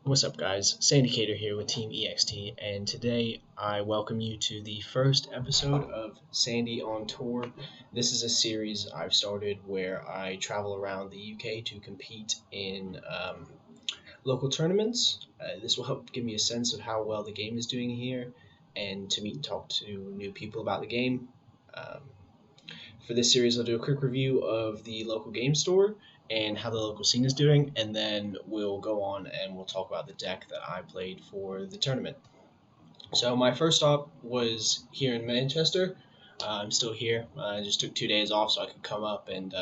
What's up, guys? Sandycator here with Team EXT, and today I welcome you to the first episode of Sandy on Tour. This is a series I've started where I travel around the UK to compete in local tournaments. This will help give me a sense of how well the game is doing here and to meet and talk to new people about the game. Um, for this series, I'll do a quick review of the local game store and how the local scene is doing, and then we'll go on and we'll talk about the deck that I played for the tournament. So my first stop was here in Manchester. I'm still here. I just took 2 days off so I could come up and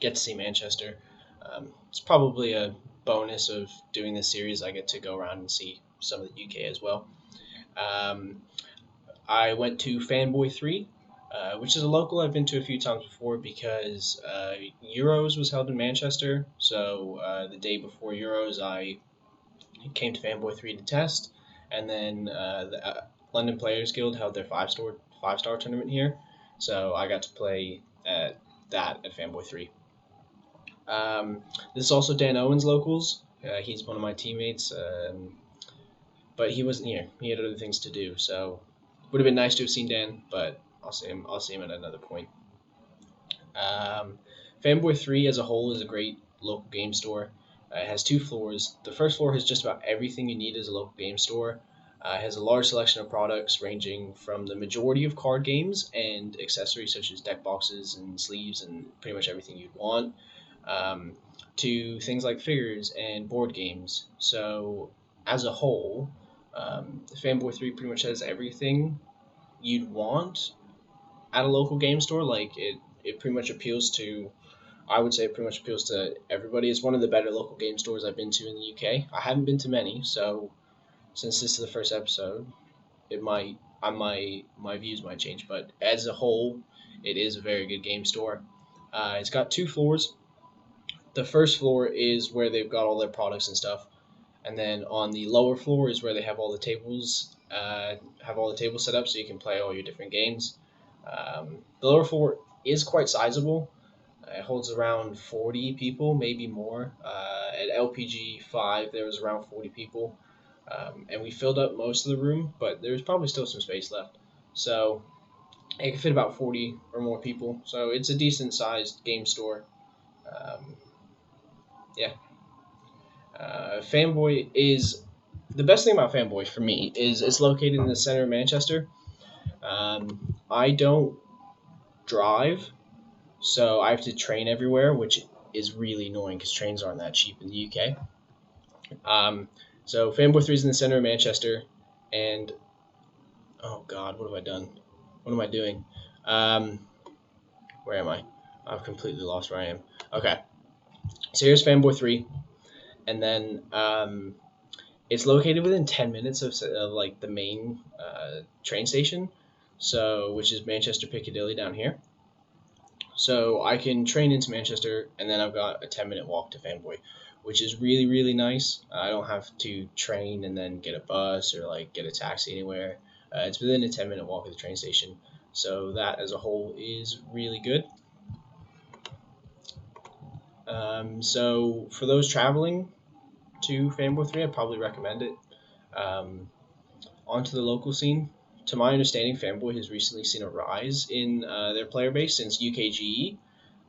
get to see Manchester. It's probably a bonus of doing this series. I get to go around and see some of the UK as well. I went to FanBoy 3, which is a local I've been to a few times before because Euros was held in Manchester. So the day before Euros, I came to FanBoy 3 to test, and then the London Players Guild held their five-star tournament here. So I got to play at FanBoy 3. This is also Dan Owen's locals. He's one of my teammates, but he wasn't here. He had other things to do, so would have been nice to have seen Dan, but I'll see him at another point. FanBoy 3 as a whole is a great local game store. It has 2 floors. The first floor has just about everything you need as a local game store. It has a large selection of products ranging from the majority of card games and accessories such as deck boxes and sleeves and pretty much everything you'd want, to things like figures and board games. So as a whole, FanBoy 3 pretty much has everything you'd want at a local game store. Like it pretty much appeals to, I would say it pretty much appeals to everybody. It's one of the better local game stores I've been to in the UK. I haven't been to many, so since this is the first episode, my views might change, but as a whole, it is a very good game store. It's got 2 floors. The first floor is where they've got all their products and stuff, and then on the lower floor is where they have all the tables, set up so you can play all your different games. The lower floor is quite sizable. It holds around 40 people, maybe more. At LPG 5, there was around 40 people, and we filled up most of the room, but there's probably still some space left. So it can fit about 40 or more people. So it's a decent-sized game store. FanBoy is the best thing about FanBoy for me is it's located in the center of Manchester. I don't drive, so I have to train everywhere, which is really annoying because trains aren't that cheap in the UK. So FanBoy 3 is in the center of Manchester, and oh god, what have I done? What am I doing? Where am I? I've completely lost where I am. Okay, so here's FanBoy 3, and then it's located within 10 minutes of like the main train station, so which is Manchester Piccadilly down here. So I can train into Manchester, and then I've got a 10-minute walk to FanBoy, which is really, really nice. I don't have to train and then get a bus or like get a taxi anywhere. It's within a 10-minute walk of the train station, so that as a whole is really good. So for those traveling to FanBoy 3, I'd probably recommend it. Onto the local scene. To my understanding, FanBoy has recently seen a rise in their player base since UKGE.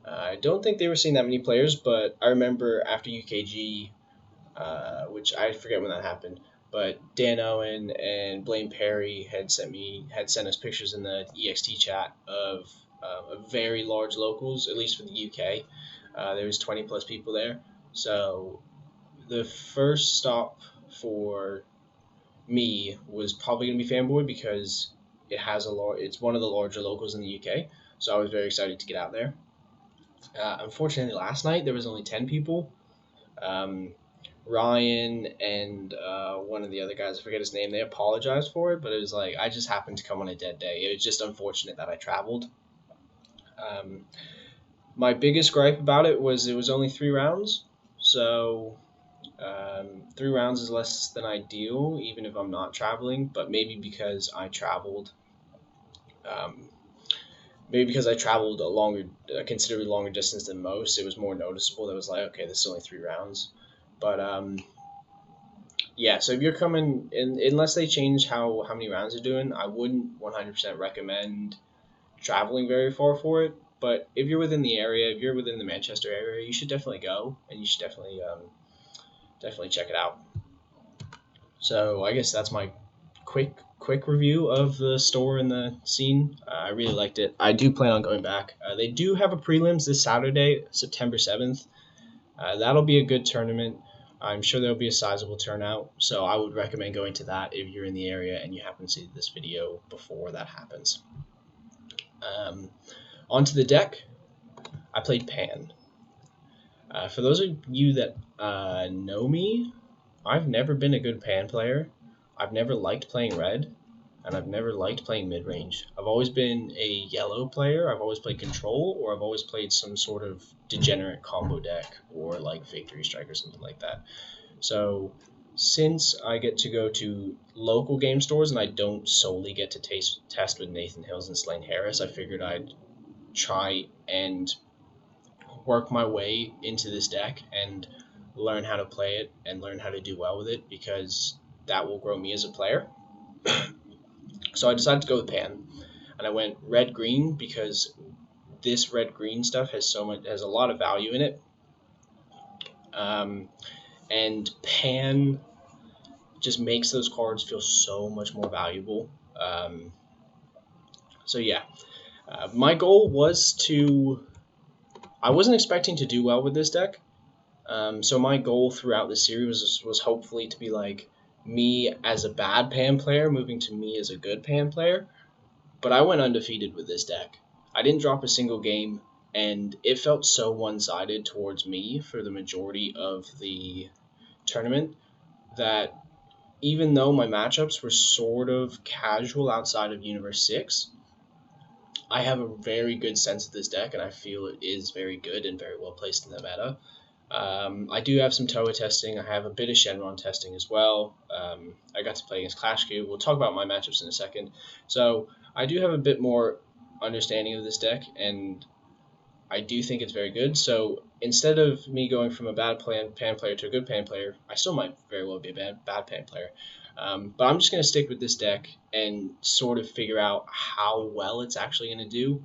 I don't think they were seeing that many players, but I remember after UKG, which I forget when that happened, but Dan Owen and Blaine Perry had sent us pictures in the EXT chat of very large locals, at least for the UK. There was 20 plus people there. So the first stop for me was probably going to be FanBoy because it's one of the larger locals in the UK. So I was very excited to get out there. Unfortunately, last night there was only 10 people. Ryan and one of the other guys, I forget his name, they apologized for it, but it was like I just happened to come on a dead day. It was just unfortunate that I traveled. My biggest gripe about it was only 3 rounds, so 3 rounds is less than ideal, even if I'm not traveling, but maybe because I traveled a considerably longer distance than most, it was more noticeable. That was like, okay, this is only 3 rounds. But yeah, so if you're coming in, unless they change how many rounds they're doing, I wouldn't 100% recommend traveling very far for it. But if you're within the area, if you're within the Manchester area, you should definitely go, and you should definitely check it out. So I guess that's my quick review of the store and the scene. I really liked it. I do plan on going back. They do have a prelims this Saturday, September 7th. That'll be a good tournament. I'm sure there'll be a sizable turnout, so I would recommend going to that if you're in the area and you happen to see this video before that happens. Onto the deck, I played Pan. For those of you that know me, I've never been a good Pan player. I've never liked playing red, and I've never liked playing mid-range. I've always been a yellow player. I've always played control, or I've always played some sort of degenerate combo deck, or like Victory Strike or something like that. So since I get to go to local game stores and I don't solely get to test with Nathan Hills and Slaine Harris, I figured I'd try and work my way into this deck and learn how to play it and learn how to do well with it, because that will grow me as a player. So I decided to go with Pan, and I went red-green because this red-green stuff has a lot of value in it. And Pan just makes those cards feel so much more valuable. So yeah, my goal was to. I wasn't expecting to do well with this deck. So my goal throughout the series was hopefully to be like me as a bad Pan player moving to me as a good Pan player. But I went undefeated with this deck. I didn't drop a single game, and it felt so one-sided towards me for the majority of the tournament that even though my matchups were sort of casual outside of Universe 6, I have a very good sense of this deck, and I feel it is very good and very well placed in the meta. I do have some Toa testing. I have a bit of Shenron testing as well. I got to play against Clash Cube. We'll talk about my matchups in a second. So I do have a bit more understanding of this deck, and I do think it's very good. So instead of me going from a bad Pan player to a good Pan player, I still might very well be a bad Pan player. But I'm just going to stick with this deck and sort of figure out how well it's actually going to do.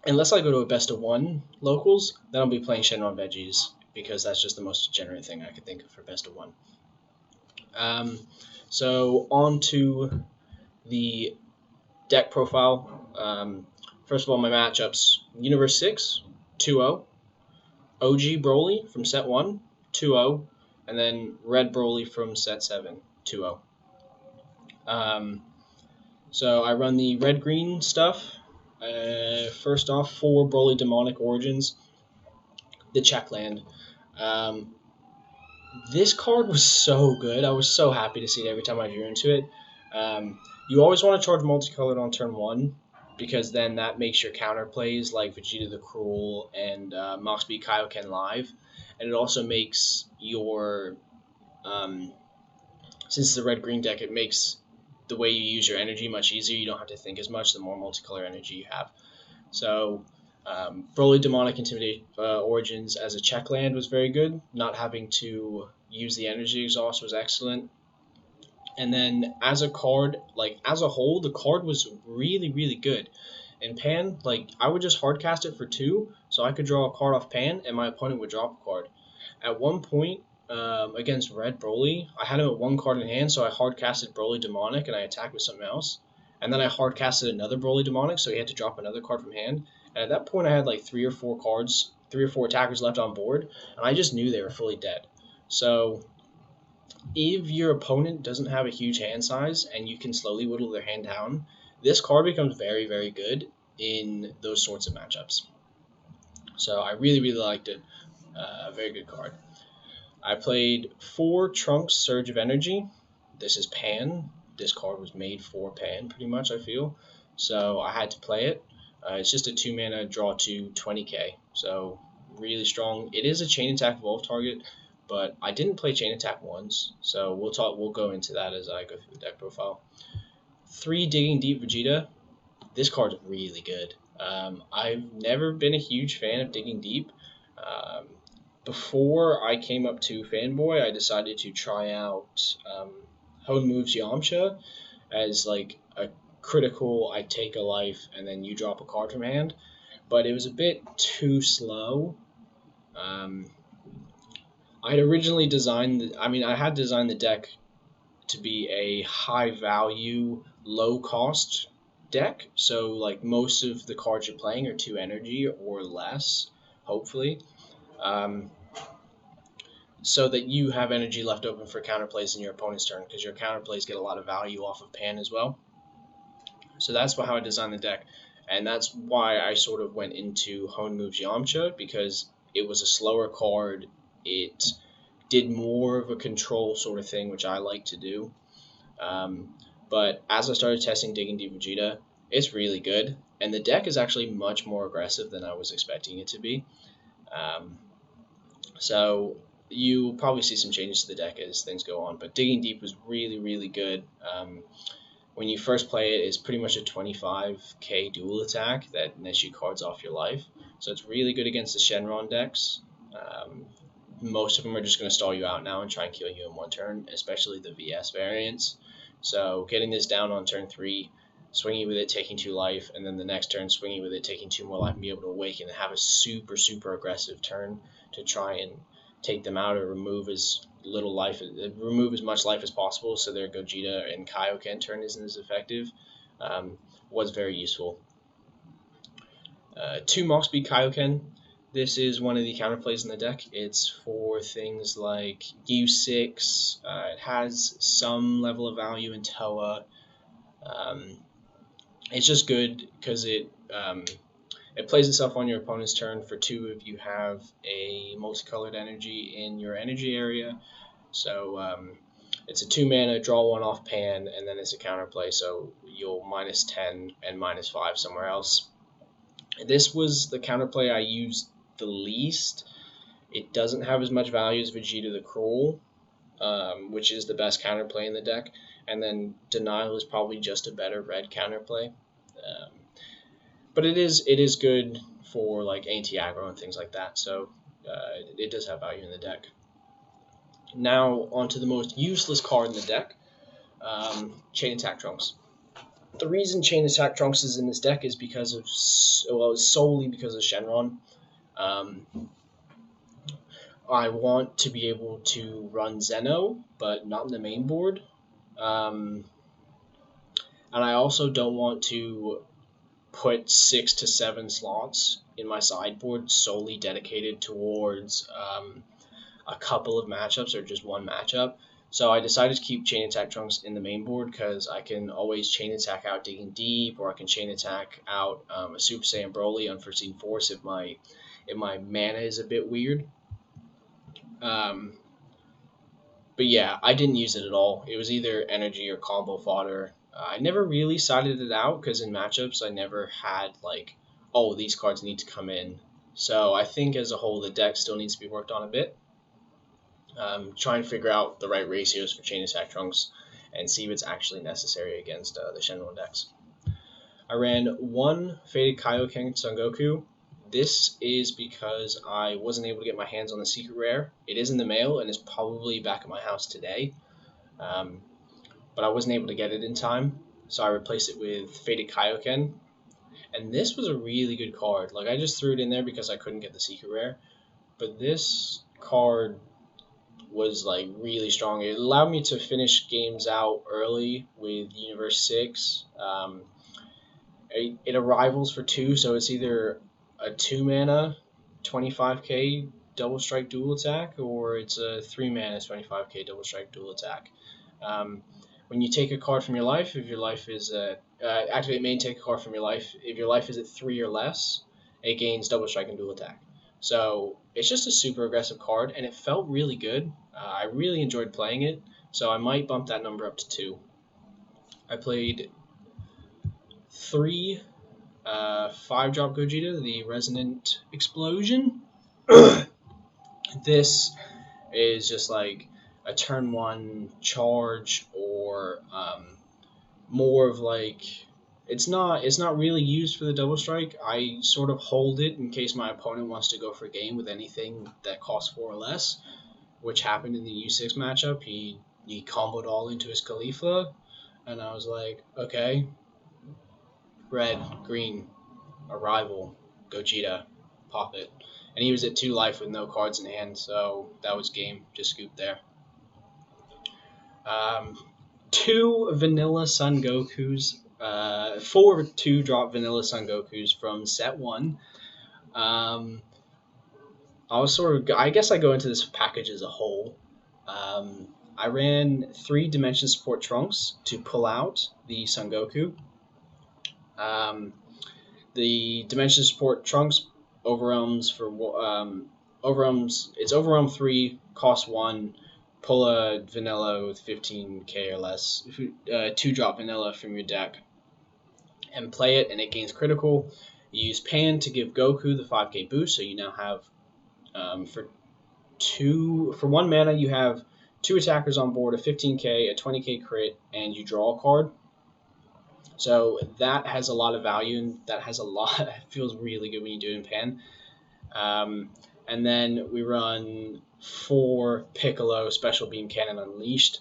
Unless I go to a best of 1 locals, then I'll be playing Shenron Veggies, because that's just the most degenerate thing I could think of for best of 1. So on to the deck profile. First of all, my matchups: Universe 6, 2-0. OG Broly from set 1, 2-0. And then Red Broly from set 7, 2-0. So I run the red-green stuff. First off, 4 Broly Demonic Origins. The Checkland. This card was so good. I was so happy to see it every time I drew into it. You always want to charge multicolored on turn 1, because then that makes your counter plays like Vegeta the Cruel and Max B Kaioken live. And it also makes your, since it's a red-green deck, it makes the way you use your energy much easier. You don't have to think as much the more multicolor energy you have. So Broly Demonic Intimidate Origins as a check land was very good. Not having to use the energy exhaust was excellent. And then as a card, like as a whole, the card was really, really good. In Pan, like I would just hardcast it for 2, so I could draw a card off Pan, and my opponent would drop a card. At one point, against Red Broly, I had him at 1 card in hand, so I hardcasted Broly Demonic, and I attacked with something else. And then I hardcasted another Broly Demonic, so he had to drop another card from hand. And at that point, I had like 3 or 4 cards, 3 or 4 attackers left on board, and I just knew they were fully dead. So if your opponent doesn't have a huge hand size and you can slowly whittle their hand down, this card becomes very, very good in those sorts of matchups. So I really, really liked it. Very good card. I played 4 Trunks Surge of Energy. This is Pan. This card was made for Pan, pretty much, I feel. So I had to play it. It's just a 2-mana draw to 20k. So really strong. It is a Chain Attack Evolve target, but I didn't play Chain Attack once. So we'll go into that as I go through the deck profile. 3 Digging Deep Vegeta. This card's really good. I've never been a huge fan of Digging Deep, before I came up to FanBoy, I decided to try out Hone Moves Yamcha as like a critical. I take a life and then you drop a card from hand, but it was a bit too slow. Um, I had originally designed. I had designed the deck to be a high value, low cost deck. So like most of the cards you're playing are 2 energy or less, hopefully. Um, so that you have energy left open for counterplays in your opponent's turn, because your counterplays get a lot of value off of pan as well. So that's how I designed the deck, and that's why I sort of went into Hone Moves Yamcha, because it was a slower card. It did more of a control sort of thing, which I like to do. But as I started testing Digging Deep Vegeta, it's really good, and the deck is actually much more aggressive than I was expecting it to be. So you'll probably see some changes to the deck as things go on, but Digging Deep was really, really good. When you first play it, it's pretty much a 25k dual attack that nets you cards off your life. So it's really good against the Shenron decks. Most of them are just going to stall you out now and try and kill you in one turn, especially the VS variants. So getting this down on turn 3, swinging with it, taking 2 life, and then the next turn swinging with it, taking 2 more life, and be able to awaken and have a super, super aggressive turn to try and take them out or remove as much life as possible, so their Gogeta and Kaioken turn isn't as effective, was very useful. 2 Mach Speed Kaioken. This is one of the counterplays in the deck. It's for things like U6. It has some level of value in Toa. It's just good because it plays itself on your opponent's turn for 2 if you have a multicolored energy in your energy area. So it's a 2 mana, draw 1 off pan, and then it's a counterplay, so you'll -10 and -5 somewhere else. This was the counterplay I used the least. It doesn't have as much value as Vegeta the Cruel, which is the best counterplay in the deck, and then Denial is probably just a better red counterplay. But it is good for like anti-aggro and things like that, so it does have value in the deck. Now onto the most useless card in the deck, Chain Attack Trunks. The reason Chain Attack Trunks is in this deck is because of solely because of Shenron. I want to be able to run Zeno, but not in the main board. And I also don't want to put 6 to 7 slots in my sideboard solely dedicated towards a couple of matchups or just one matchup. So I decided to keep Chain Attack Trunks in the main board because I can always Chain Attack out Digging Deep, or I can Chain Attack out a Super Saiyan Broly, Unforeseen Force if my mana is a bit weird. But yeah, I didn't use it at all. It was either energy or combo fodder. I never really sided it out because in matchups I never had like, oh, these cards need to come in. So I think as a whole the deck still needs to be worked on a bit. Try and figure out the right ratios for Chain Attack Trunks and see if it's actually necessary against the Shenron decks. I ran 1 Faded Kaioken Son Goku. This is because I wasn't able to get my hands on the secret rare. It is in the mail and is probably back at my house today. But I wasn't able to get it in time, so I replaced it with Faded Kaioken. And this was a really good card. Like, I just threw it in there because I couldn't get the secret rare. But this card was like really strong. It allowed me to finish games out early with Universe 6. It arrivals for 2, so it's either a 2 mana 25k double strike dual attack, or it's a 3 mana 25k double strike dual attack. When you take a card from your life, if your life is activate main, take a card from your life. If your life is at 3 or less, it gains double strike and dual attack. So it's just a super aggressive card, and it felt really good. I really enjoyed playing it, so I might bump that number up to 2. I played 3 5-drop Gogeta, the Resonant Explosion. This is just like a turn 1 charge, or more of like It's not really used for the double strike. I sort of hold it in case my opponent wants to go for a game with anything that costs 4 or less, which happened in the U6 matchup. He comboed all into his Khalifa, and I was like, okay, red, green, arrival, Gogeta, pop it. And he was at 2 life with no cards in hand, so that was game. Just scoop there. 2 vanilla Sun Gokus, 4 2-drop vanilla Sun Gokus from set 1. I guess I go into this package as a whole. I ran 3 Dimension Support Trunks to pull out the Sun Goku. The Dimension Support Trunks overwhelms for overwhelms. It's overwhelm 3, cost 1. Pull a vanilla with 15k or less, 2-drop vanilla from your deck, and play it, and it gains critical. You use Pan to give Goku the 5k boost, so you now have for 1 mana you have 2 attackers on board, a 15k, a 20k crit, and you draw a card. So that has a lot of value, and that has a lot. It feels really good when you do it in Pan. And then we run 4 Piccolo Special Beam Cannon Unleashed.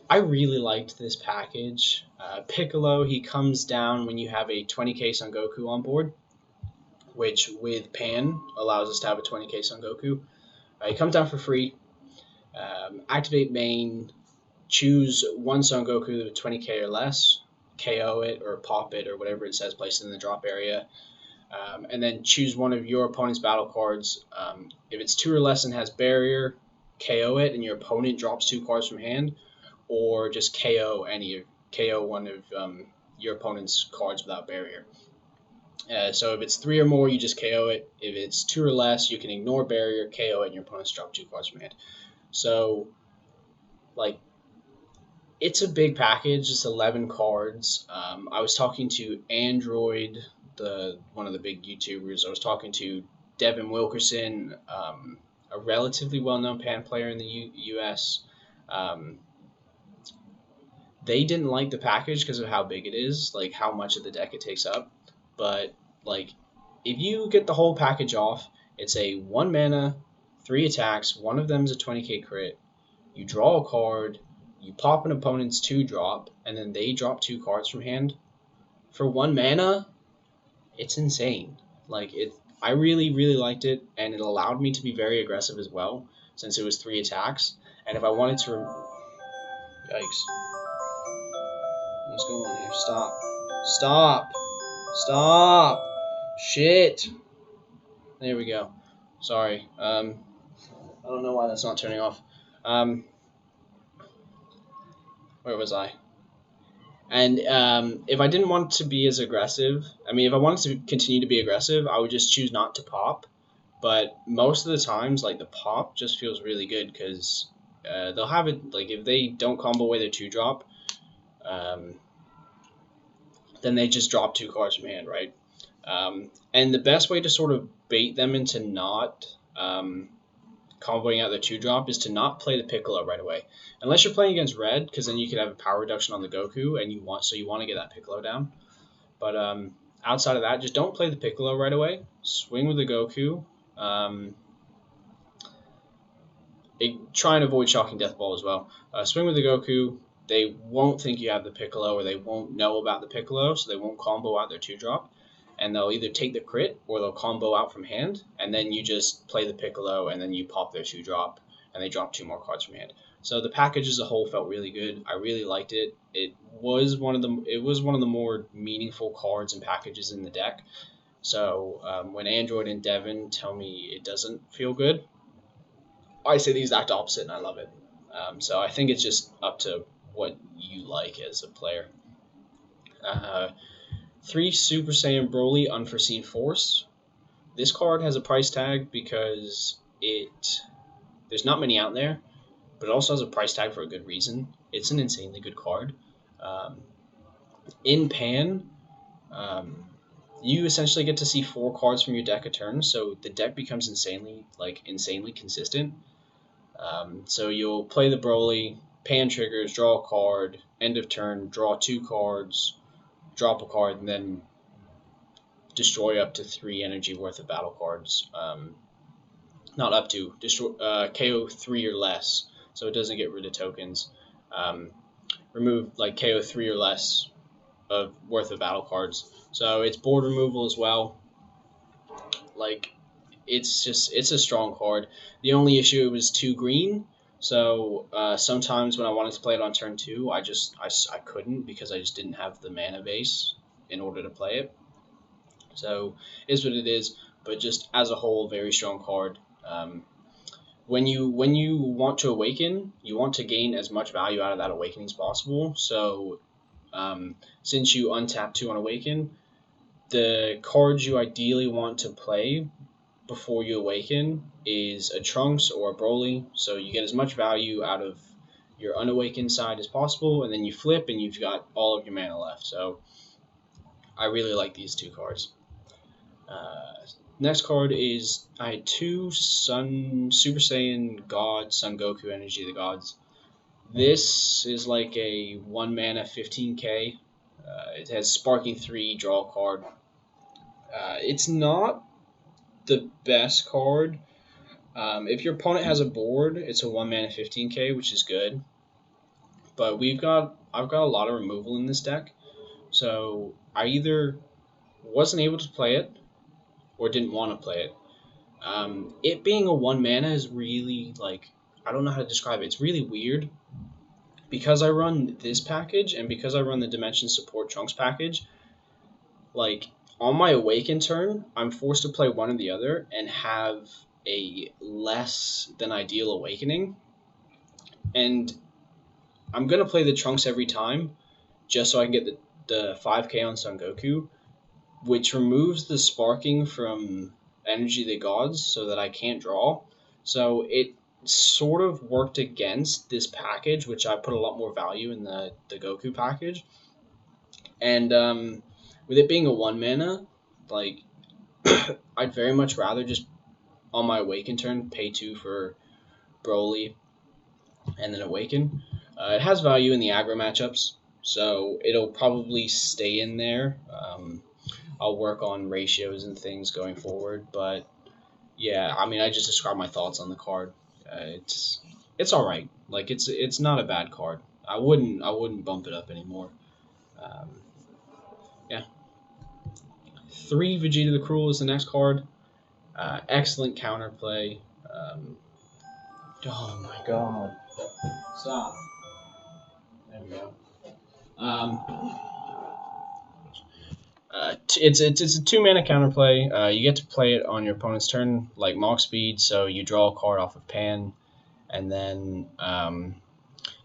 I really liked this package. Piccolo, he comes down when you have a 20k Son Goku on board, which with Pan allows us to have a 20k Son Goku. He comes down for free. Activate main, choose 1 Son Goku with 20k or less, KO it or pop it or whatever it says, place it in the drop area. And then choose one of your opponent's battle cards. If it's 2 or less and has barrier, KO it, and your opponent drops 2 cards from hand, or just KO one of your opponent's cards without barrier. So if it's 3 or more, you just KO it. If it's 2 or less, you can ignore barrier, KO it, and your opponent's drop 2 cards from hand. So, it's a big package. It's 11 cards. I was talking to Android, one of the big YouTubers. I was talking to Devin Wilkerson, a relatively well-known Pan player in the U.S. They didn't like the package because of how big it is, like how much of the deck it takes up. But if you get the whole package off, it's a 1 mana, 3 attacks. One of them is a 20k crit. You draw a card. You pop an opponent's 2-drop, and then they drop 2 cards from hand. For 1 mana, it's insane. I really, really liked it, and it allowed me to be very aggressive as well, since it was 3 attacks. And if I wanted to... Yikes. What's going on here? Stop. Stop! Stop! Shit! There we go. Sorry. I don't know why that's not turning off. Where was I? And if I didn't want to be as aggressive, if I wanted to continue to be aggressive, I would just choose not to pop. But most of the times, the pop just feels really good because they'll have it, if they don't combo away their 2-drop, then they just drop 2 cards from hand, right? And the best way to sort of bait them into not comboing out their 2-drop is to not play the Piccolo right away. Unless you're playing against red, because then you could have a power reduction on the Goku, and you want to get that Piccolo down. But outside of that, just don't play the Piccolo right away. Swing with the Goku. Try and avoid Shocking Death Ball as well. Swing with the Goku. They won't think you have the Piccolo, or they won't know about the Piccolo, so they won't combo out their 2-drop. And they'll either take the crit, or they'll combo out from hand, and then you just play the Piccolo, and then you pop their 2-drop, and they drop 2 more cards from hand. So the package as a whole felt really good. I really liked it. It was one of the more meaningful cards and packages in the deck. So when Android and Devin tell me it doesn't feel good, I say the exact opposite, and I love it. So I think it's just up to what you like as a player. 3 Super Saiyan Broly Unforeseen Force. This card has a price tag because there's not many out there, but it also has a price tag for a good reason. It's an insanely good card. In Pan, you essentially get to see 4 cards from your deck a turn, so the deck becomes insanely consistent. So you'll play the Broly, Pan triggers, draw a card, end of turn, draw 2 cards, drop a card, and then destroy up to 3 energy worth of battle cards. Not up to, destroy KO 3 or less, so it doesn't get rid of tokens. Remove like KO 3 or less of worth of battle cards. So it's board removal as well. Like it's a strong card. The only issue, it was 2 green. So sometimes when I wanted to play it on turn 2, I couldn't because I just didn't have the mana base in order to play it. So it is what it is. But just as a whole, very strong card. When you want to awaken, you want to gain as much value out of that awakening as possible. So since you untap 2 on awaken, the cards you ideally want to play before you awaken is a Trunks or a Broly. So you get as much value out of your unawakened side as possible, and then you flip and you've got all of your mana left. So I really like these 2 cards. Next card is, I had 2 Super Saiyan God Son Goku Energy of the Gods. This is like a 1 mana 15k. It has Sparking 3, draw a card. It's not the best card. If your opponent has a board, it's a 1 mana 15k, which is good. But I've got a lot of removal in this deck, so I either wasn't able to play it or didn't want to play it. It being a 1 mana is really, like, I don't know how to describe it. It's really weird. Because I run this package and because I run the Dimension Support Trunks package, like, on my Awaken turn, I'm forced to play one or the other and have a less than ideal Awakening. And I'm going to play the Trunks every time just so I can get the 5k on Son Goku, which removes the sparking from Energy of the Gods so that I can't draw. So it sort of worked against this package, which I put a lot more value in the Goku package. And with it being a 1 mana, like, I'd very much rather just on my Awaken turn pay 2 for Broly and then Awaken. It has value in the aggro matchups, so it'll probably stay in there. I'll work on ratios and things going forward, but yeah, I mean, I just described my thoughts on the card. It's all right. Like, it's not a bad card. I wouldn't bump it up anymore. Yeah. 3 Vegeta the Cruel is the next card. Excellent counterplay. Oh my god! Stop. There we go. It's a 2 mana counterplay. You get to play it on your opponent's turn, like Mach Speed, so you draw a card off of Pan, and then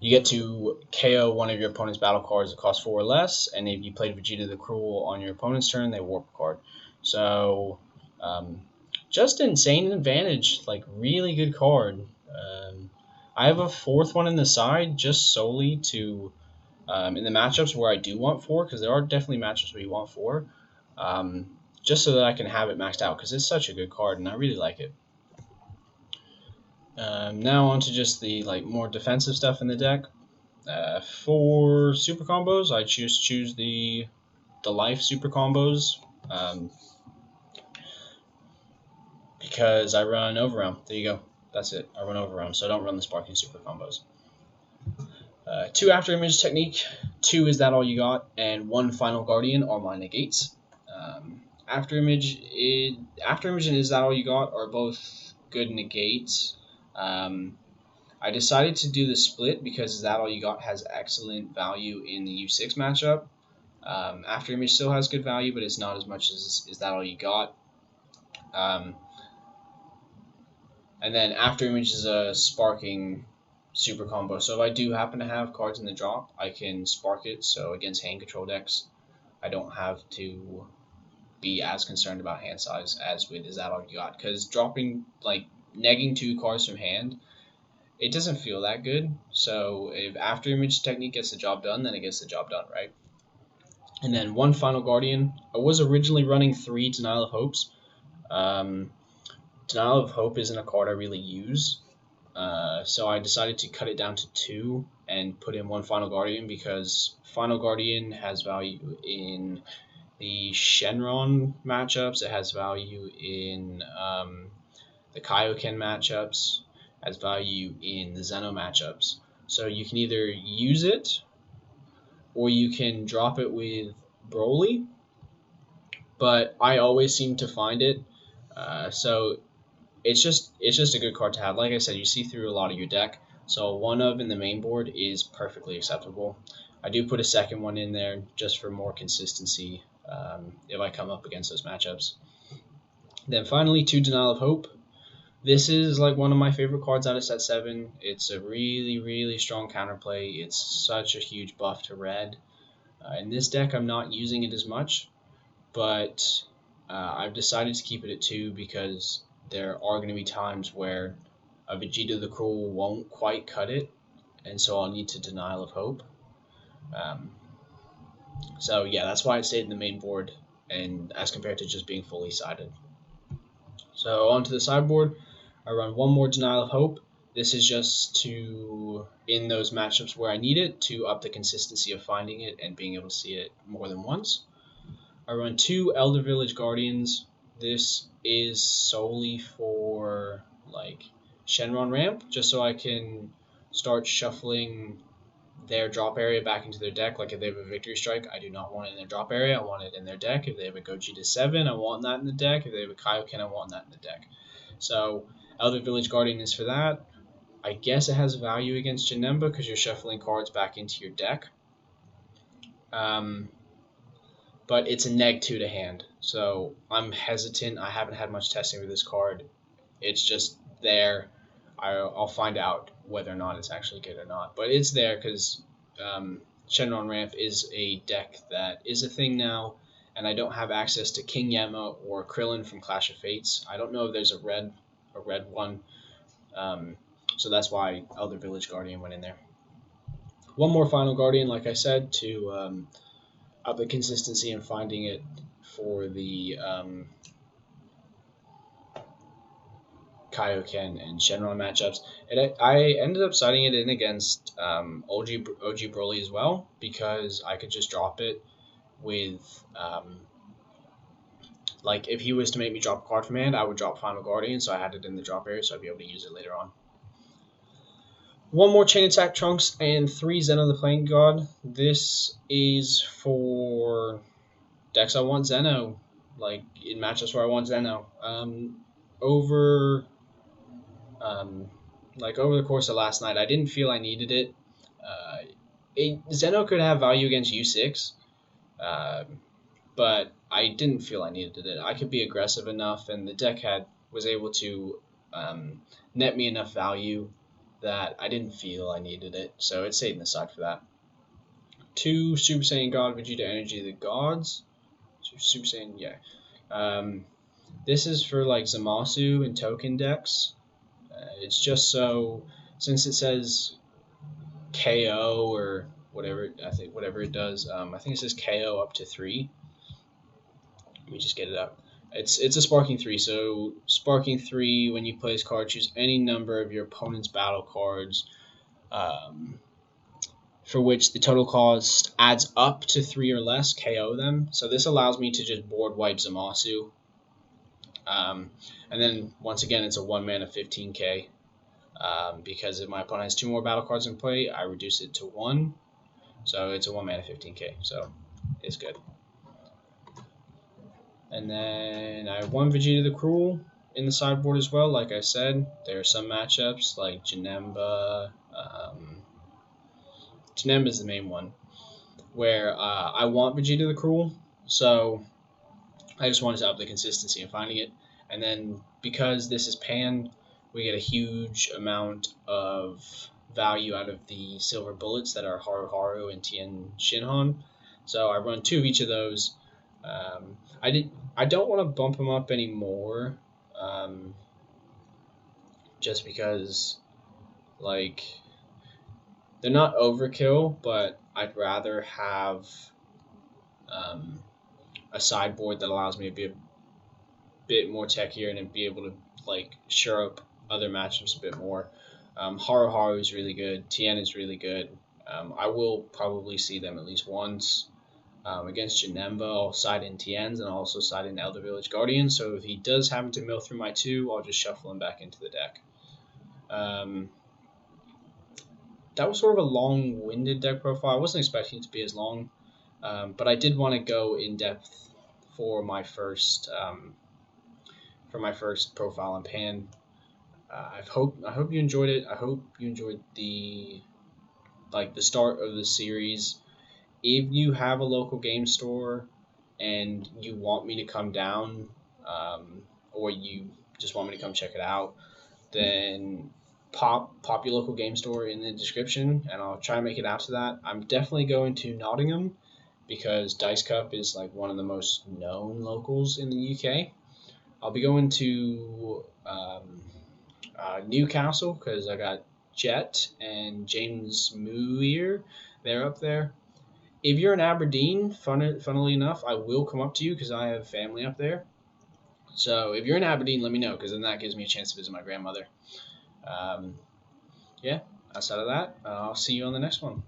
you get to KO one of your opponent's battle cards that cost 4 or less, and if you played Vegeta the Cruel on your opponent's turn, they warp a card. So just insane advantage, like, really good card. I have a 4th one in the side just solely to... in the matchups where I do want 4, because there are definitely matchups where you want 4, just so that I can have it maxed out, because it's such a good card, and I really like it. Now on to just the, like, more defensive stuff in the deck. For super combos, I choose the life super combos, because I run Overrealm. There you go. That's it. I run Overrealm, so I don't run the Sparking super combos. 2 After Image Technique, 2 Is That All You Got, and 1 Final Guardian are my negates. After Image and Is That All You Got are both good negates. I decided to do the split because Is That All You Got has excellent value in the U6 matchup. After Image still has good value, but it's not as much as Is That All You Got. And then After Image is a Sparking super combo. So if I do happen to have cards in the drop, I can spark it. So against hand control decks, I don't have to be as concerned about hand size as with Is That All You Got. Because dropping, like, negging 2 cards from hand, it doesn't feel that good. So if After Image Technique gets the job done, then it gets the job done, right? And then 1 Final Guardian. I was originally running 3 Denial of Hopes. Denial of Hope isn't a card I really use. So I decided to cut it down to 2 and put in 1 Final Guardian, because Final Guardian has value in the Shenron matchups. It has value in the Kaioken matchups, has value in the Zeno matchups. So you can either use it or you can drop it with Broly, but I always seem to find it. So it's just a good card to have. Like I said, you see through a lot of your deck. So one of in the main board is perfectly acceptable. I do put a second one in there just for more consistency if I come up against those matchups. Then finally, 2 Denial of Hope. This is like one of my favorite cards out of set 7. It's a really, really strong counterplay. It's such a huge buff to red. In this deck, I'm not using it as much, but I've decided to keep it at 2 because there are going to be times where a Vegeta the Cruel won't quite cut it, and so I'll need to Denial of Hope. So yeah, that's why it stayed in the main board, and as compared to just being fully sided. So onto the sideboard, I run 1 more Denial of Hope. This is just to, in those matchups where I need it, to up the consistency of finding it and being able to see it more than once. I run 2 Elder Village Guardians. This is solely for like Shenron ramp, just so I can start shuffling their drop area back into their deck. Like if they have a Victory Strike, I do not want it in their drop area. I want it in their deck. If they have a Gogeta 7, I want that in the deck. If they have a Kaioken, I want that in the deck. So Elder Village Guardian is for that. I guess it has value against Janemba because you're shuffling cards back into your deck. But it's a neg 2 to hand, so I'm hesitant. I haven't had much testing with this card. It's just there. I'll find out whether or not it's actually good or not. But it's there because Shenron Ramp is a deck that is a thing now, and I don't have access to King Yama or Krillin from Clash of Fates. I don't know if there's a red one, so that's why Elder Village Guardian went in there. 1 more Final Guardian, like I said, to up the consistency and finding it for the Kaioken and Shenron matchups. I ended up siding it in against OG Broly as well, because I could just drop it with like if he was to make me drop a card from hand, I would drop Final Guardian, so I had it in the drop area, so I'd be able to use it later on. 1 more Chain Attack Trunks and 3 Zeno the Playing God. This is for decks I want Zeno, like in matchups where I want Zeno. Over the course of last night, I didn't feel I needed it. Zeno could have value against U6, but I didn't feel I needed it. I could be aggressive enough, and the deck was able to net me enough value that I didn't feel I needed it, so it stayed in the side for that. 2 Super Saiyan God Vegeta Energy of the Gods. Super Saiyan, yeah. This is for like Zamasu and token decks. It's just so, since it says KO or whatever, whatever it does. I think it says KO up to 3. Let me just get it up. It's a Sparking 3, so Sparking 3, when you play this card, choose any number of your opponent's battle cards for which the total cost adds up to 3 or less, KO them. So this allows me to just board wipe Zamasu. And then, once again, it's a 1 mana 15k. Because if my opponent has 2 more battle cards in play, I reduce it to 1. So it's a 1 mana 15k, so it's good. And then I have 1 Vegeta the Cruel in the sideboard as well. Like I said, there are some matchups like Janemba. Janemba is the main one, where I want Vegeta the Cruel, so I just wanted to up the consistency in finding it. And then because this is Pan, we get a huge amount of value out of the silver bullets that are Haru Haru and Tien Shinhan. So I run 2 of each of those. I don't want to bump them up anymore, just because, like, they're not overkill, but I'd rather have a sideboard that allows me to be a bit more techier and be able to like shore up other matchups a bit more. Haru Haru is really good. Tien is really good. I will probably see them at least once. Against Janemba, I'll side in Tien's and I'll also side in Elder Village Guardian. So if he does happen to mill through my two, I'll just shuffle him back into the deck. Um, that was sort of a long-winded deck profile. I wasn't expecting it to be as long, but I did want to go in depth for my first profile on Pan. I hope you enjoyed it. I hope you enjoyed the start of the series. If you have a local game store and you want me to come down, or you just want me to come check it out, then pop your local game store in the description, and I'll try and make it out to that. I'm definitely going to Nottingham because Dice Cup is like one of the most known locals in the UK. I'll be going to Newcastle because I got Jet and James Muir. They're up there. If you're in Aberdeen, funnily enough, I will come up to you because I have family up there. So if you're in Aberdeen, let me know because then that gives me a chance to visit my grandmother. Yeah, outside of that, I'll see you on the next one.